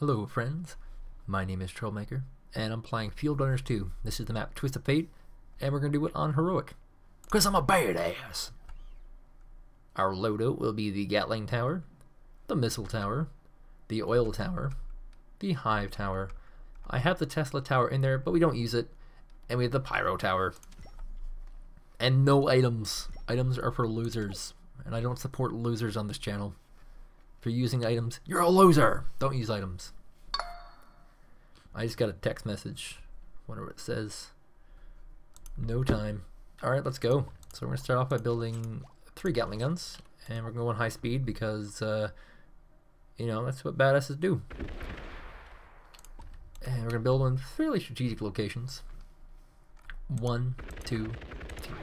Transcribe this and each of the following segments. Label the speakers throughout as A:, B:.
A: Hello friends, my name is Troublemaker, and I'm playing Fieldrunners 2. This is the map Twist of Fate, and we're going to do it on Heroic, because I'm a badass! Our loadout will be the Gatling Tower, the Missile Tower, the Oil Tower, the Hive Tower. I have the Tesla Tower in there, but we don't use it, and we have the Pyro Tower. And no items. Items are for losers, and I don't support losers on this channel. If you're using items, you're a loser! Don't use items. I just got a text message. Wonder what it says. No time. Alright, let's go. So we're going to start off by building 3 Gatling guns. And we're going high speed because, you know, that's what badasses do. And we're going to build in fairly strategic locations. 1, 2, 3.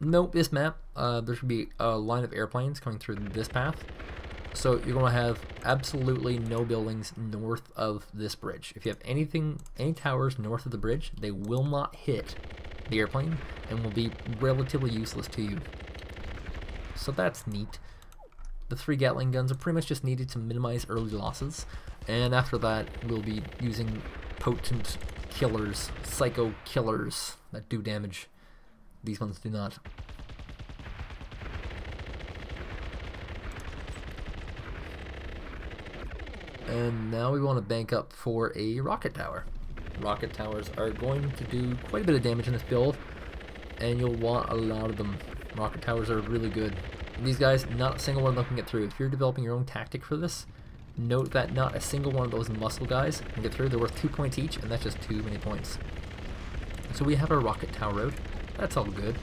A: Nope, this map, there should be a line of airplanes coming through this path. So you're going to have absolutely no buildings north of this bridge. If you have any towers north of the bridge, they will not hit the airplane and will be relatively useless to you. So that's neat. The 3 Gatling guns are pretty much just needed to minimize early losses. And after that, we'll be using potent killers, psycho killers that do damage. These ones do not. And now we want to bank up for a rocket tower. Rocket towers are going to do quite a bit of damage in this build, and you'll want a lot of them. Rocket towers are really good. These guys, not a single one of them can get through. If you're developing your own tactic for this, note that not a single one of those muscle guys can get through. They're worth 2 points each, and that's just too many points. So we have our rocket tower road. That's all good.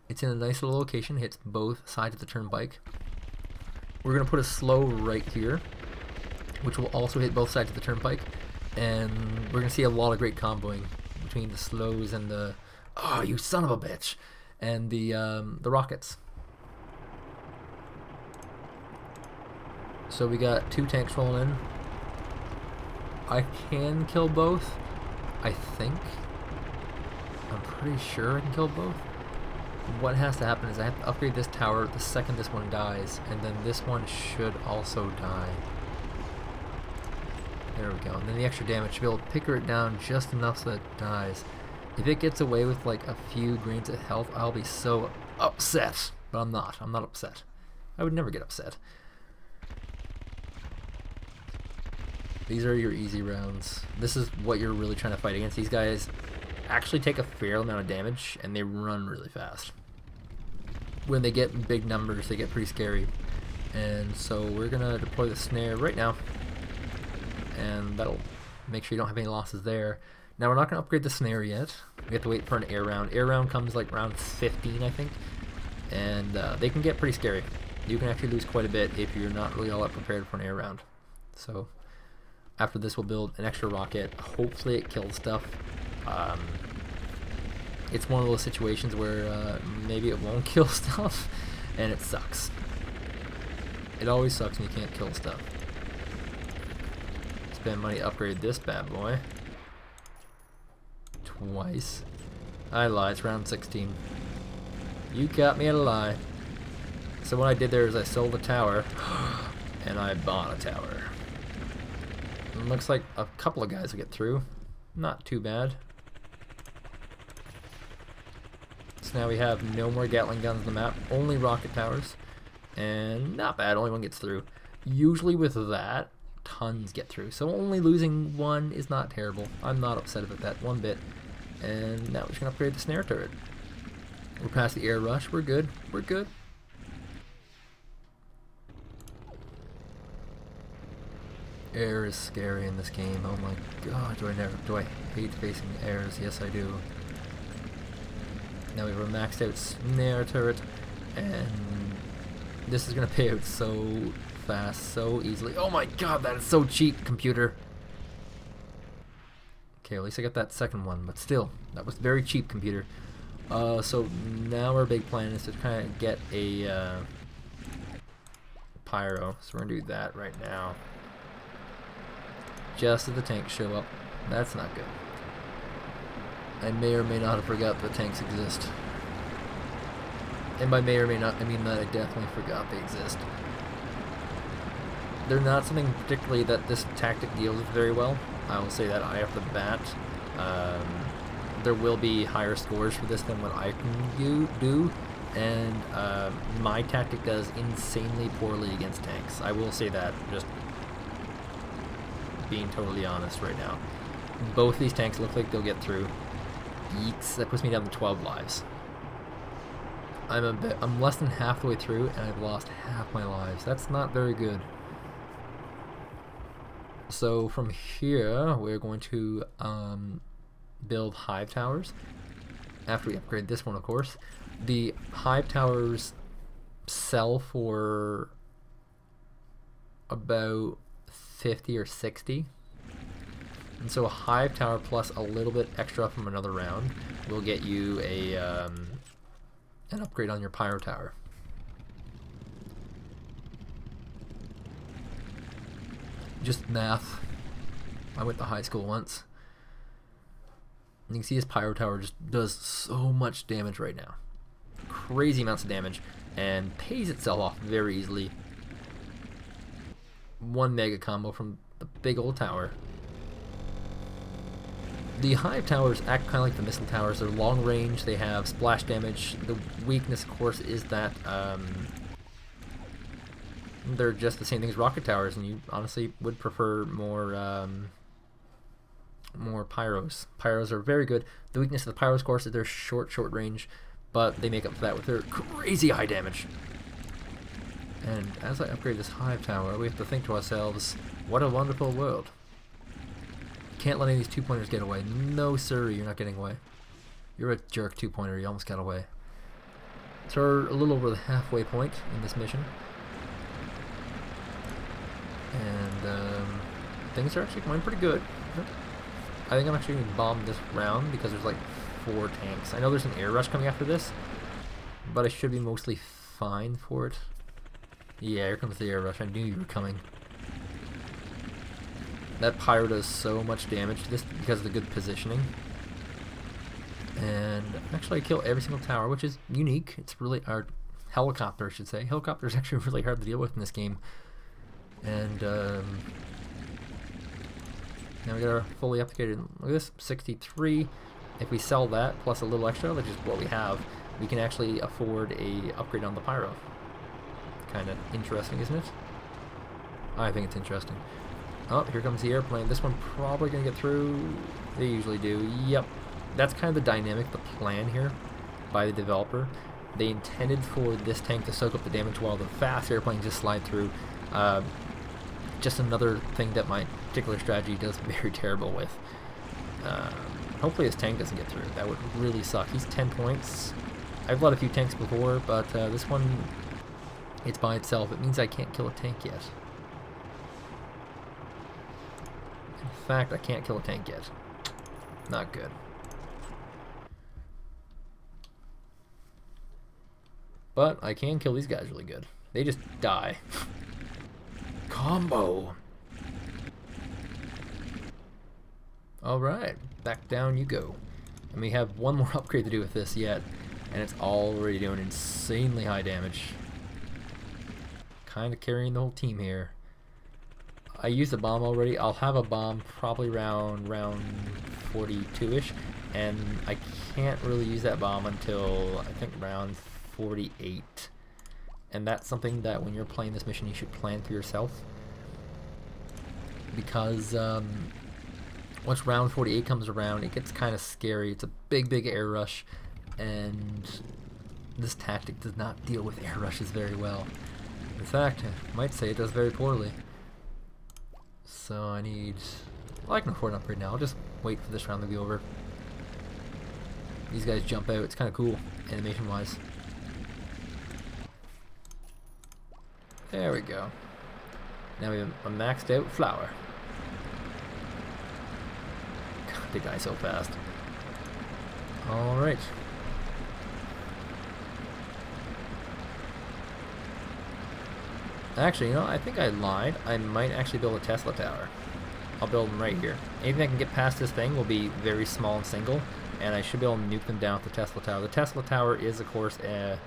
A: It's in a nice little location, hits both sides of the turnpike. We're going to put a slow right here, which will also hit both sides of the turnpike, and we're going to see a lot of great comboing between the slows and the, oh you son of a bitch, and the rockets. So we got 2 tanks rolling in. I can kill both, I think. I'm pretty sure I can kill both. What has to happen is I have to upgrade this tower the second this one dies, and then this one should also die. There we go. And then the extra damage should be able to picker it down just enough so that it dies. If it gets away with like a few grains of health, I'll be so upset. But I'm not. I'm not upset. I would never get upset. These are your easy rounds. This is what you're really trying to fight against. These guys actually take a fair amount of damage, and they run really fast. When they get in big numbers, they get pretty scary. And so we're gonna deploy the snare right now, and that'll make sure you don't have any losses there. Now we're not gonna upgrade the snare yet. We have to wait for an air round. Air round comes like round 15, I think, and they can get pretty scary. You can actually lose quite a bit if you're not really all that prepared for an air round. So after this, we'll build an extra rocket. Hopefully it kills stuff. It's one of those situations where maybe it won't kill stuff, and it sucks. It always sucks when you can't kill stuff. Spend money to upgrade this bad boy. Twice. I lied, it's round 16. You got me at a lie. So what I did there is I sold a tower, and I bought a tower. It looks like a couple of guys will get through. Not too bad. So now we have no more Gatling guns on the map, only rocket towers, and not bad, only one gets through. Usually with that, tons get through, so only losing one is not terrible. I'm not upset about that one bit. And now we're just going to upgrade the snare turret. We're past the air rush, we're good, we're good. Air is scary in this game, oh my god, do I hate facing airs? Yes I do. Now we have a maxed out snare turret, and this is gonna pay out so fast, so easily. Oh my god, that is so cheap, computer. Okay, at least I got that second one, but still, that was very cheap, computer. So now our big plan is to kind of get a pyro, so we're gonna do that right now. Just as the tanks show up. That's not good. I may or may not have forgot that tanks exist. And by may or may not, I mean that I definitely forgot they exist. They're not something particularly that this tactic deals with very well. I will say that right off the bat. There will be higher scores for this than what I can do, and my tactic does insanely poorly against tanks. I will say that, just being totally honest right now. Both these tanks look like they'll get through. Yeeks, that puts me down to 12 lives. I'm less than half the way through, and I've lost half my lives. That's not very good. So from here, we're going to build hive towers. After we upgrade this one, of course. The hive towers sell for about 50 or 60. And so a hive tower plus a little bit extra from another round will get you a an upgrade on your pyro tower. Just math. I went to high school once. And you can see his pyro tower just does so much damage right now. Crazy amounts of damage, and pays itself off very easily. One mega combo from the big old tower. The hive towers act kind of like the missile towers. They're long range, they have splash damage. The weakness, of course, is that they're just the same thing as rocket towers, and you honestly would prefer more pyros. Pyros are very good. The weakness of the pyros, of course, is they're short range, but they make up for that with their crazy high damage. And as I upgrade this hive tower, we have to think to ourselves, what a wonderful world. Can't let any of these two-pointers get away. No sir, you're not getting away. You're a jerk two-pointer, you almost got away. So we're a little over the halfway point in this mission. And things are actually going pretty good. I think I'm actually going to bomb this round because there's like 4 tanks. I know there's an air rush coming after this, but I should be mostly fine for it. Yeah, here comes the air rush. I knew you were coming. That pyro does so much damage to this because of the good positioning. And actually I kill every single tower, which is unique. It's really, our helicopter I should say. Helicopter is actually really hard to deal with in this game. And now we got our fully upgraded, look at this, 63. If we sell that plus a little extra, which is what we have, we can actually afford a upgrade on the pyro. Kind of interesting, isn't it? I think it's interesting. Oh, here comes the airplane. This one probably going to get through. They usually do. Yep. That's kind of the dynamic, the plan here by the developer. They intended for this tank to soak up the damage while the fast airplanes just slide through. Just another thing that my particular strategy does very terrible with. Hopefully this tank doesn't get through. That would really suck. He's 10 points. I've let a few tanks before, but this one, it's by itself. It means I can't kill a tank yet. In fact, I can't kill a tank yet. Not good. But I can kill these guys really good. They just die. Combo! Alright, back down you go. And we have one more upgrade to do with this yet, and it's already doing insanely high damage. Kind of carrying the whole team here. I used a bomb already. I'll have a bomb probably round 42-ish, and I can't really use that bomb until I think round 48. And that's something that when you're playing this mission you should plan for yourself, because once round 48 comes around it gets kind of scary. It's a big air rush, and this tactic does not deal with air rushes very well. In fact, I might say it does very poorly. So I need... well, I can afford an upgrade now. I'll just wait for this round to be over. These guys jump out. It's kind of cool, animation-wise. There we go. Now we have a maxed out flower. God, they die so fast. Alright. Actually, you know, I think I lied. I might actually build a Tesla tower. I'll build them right here. Anything that can get past this thing will be very small and single, and I should be able to nuke them down with the Tesla tower. The Tesla tower is, of course, a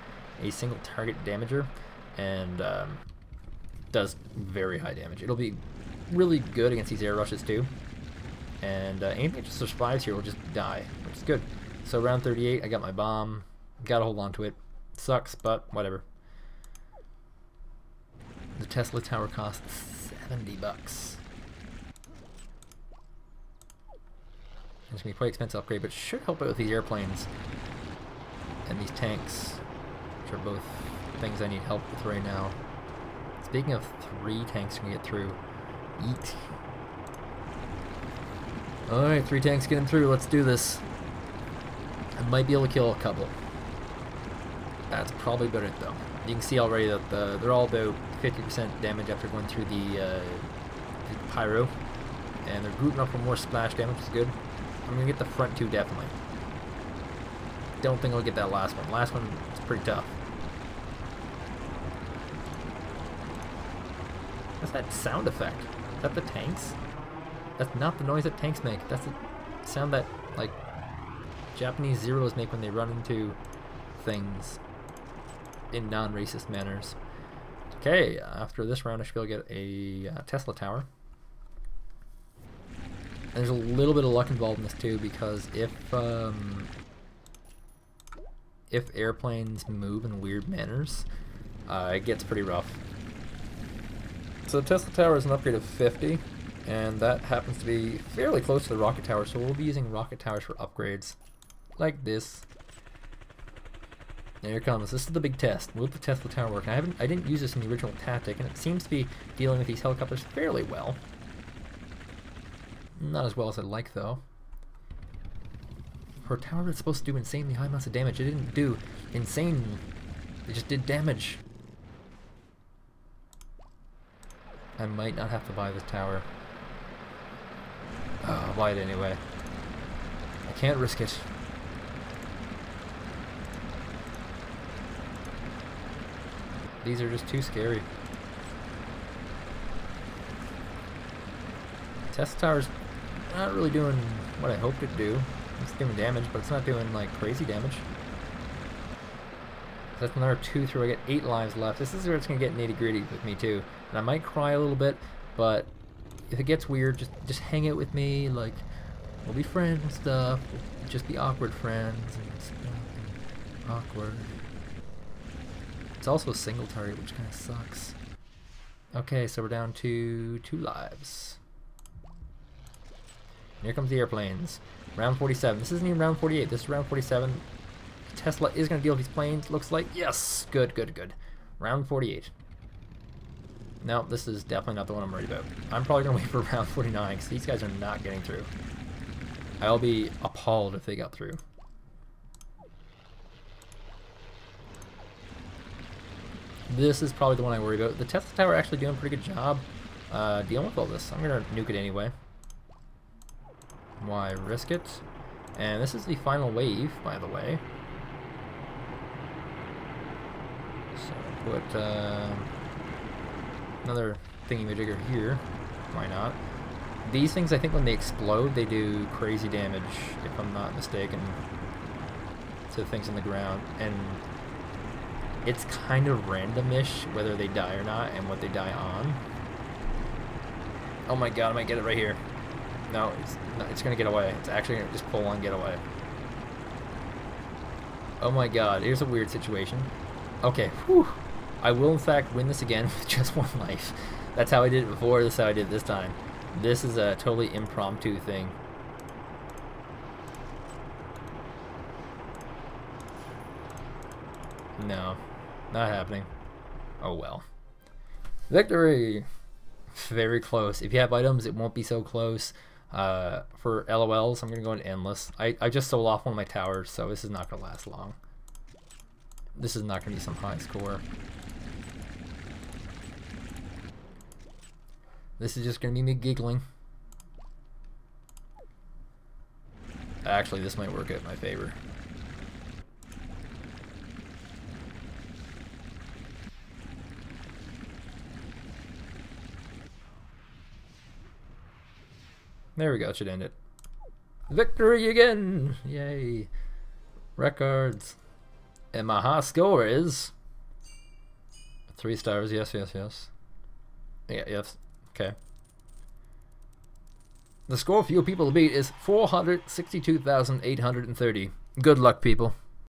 A: single target damager, and does very high damage. It'll be really good against these air rushes too. And anything that just survives here will just die, which is good. So round 38, I got my bomb. Gotta hold on to it. Sucks, but whatever. The Tesla tower costs $70. It's gonna be quite expensive upgrade, but should help out with these airplanes and these tanks, which are both things I need help with right now. Speaking of 3 tanks we can get through. Eat. Alright, 3 tanks getting through. Let's do this. I might be able to kill a couple. That's probably about it though. You can see already that they're all about 50% damage after going through the pyro. And they're grouping up for more splash damage, which is good. I'm going to get the front 2 definitely. Don't think I'll get that last one. Last one is pretty tough. What's that sound effect? Is that the tanks? That's not the noise that tanks make. That's the sound that, like, Japanese Zeros make when they run into things in non-racist manners. Okay, after this round I should be able to get a Tesla tower. And there's a little bit of luck involved in this too, because if airplanes move in weird manners, it gets pretty rough. So the Tesla tower is an upgrade of 50, and that happens to be fairly close to the rocket tower, so we'll be using rocket towers for upgrades, like this. And here it comes. This is the big test. Will the Tesla tower work? I didn't use this in the original tactic, and it seems to be dealing with these helicopters fairly well. Not as well as I'd like, though. For a tower that's supposed to do insanely high amounts of damage, it didn't do insane. It just did damage. I might not have to buy this tower. I'll buy it anyway. I can't risk it. These are just too scary. Tesla tower's not really doing what I hoped it'd do. It's doing damage, but it's not doing like crazy damage. That's another 2 through. I get 8 lives left. This is where it's gonna get nitty gritty with me too. And I might cry a little bit, but if it gets weird, just hang out with me. Like, we'll be friends and stuff. We'll just be awkward friends and stuff. And awkward. It's also a single target, which kind of sucks. Okay, so we're down to 2 lives. Here comes the airplanes. Round 47. This isn't even round 48. This is round 47. Tesla is going to deal with these planes. Looks like. Yes! Good, good, good. Round 48. No, this is definitely not the one I'm worried about. I'm probably going to wait for round 49 because these guys are not getting through. I'll be appalled if they got through. This is probably the one I worry about. The Tesla tower actually doing a pretty good job dealing with all this. I'm going to nuke it anyway. Why risk it? And this is the final wave, by the way. So put another thingy-majigger here. Why not? These things, I think when they explode, they do crazy damage, if I'm not mistaken, to things on the ground. And it's kind of randomish whether they die or not and what they die on. Oh my god, I might get it right here. No, it's gonna get away. It's actually gonna just pull on get away. Oh my god, here's a weird situation. Okay, whew. I will in fact win this again with just 1 life. That's how I did it before, this is how I did it this time. This is a totally impromptu thing. No, not happening. Oh well. Victory! Very close. If you have items, it won't be so close. For LOLs, I'm going to go into endless. I just sold off one of my towers, so this is not going to last long. This is not going to be some high score. This is just going to be me giggling. Actually, this might work out in my favor. There we go, it should end it. Victory again! Yay. Records. And my high score is 3 stars, yes, yes, yes. Yeah, yes. Okay. The score for you people to beat is 462,830. Good luck, people.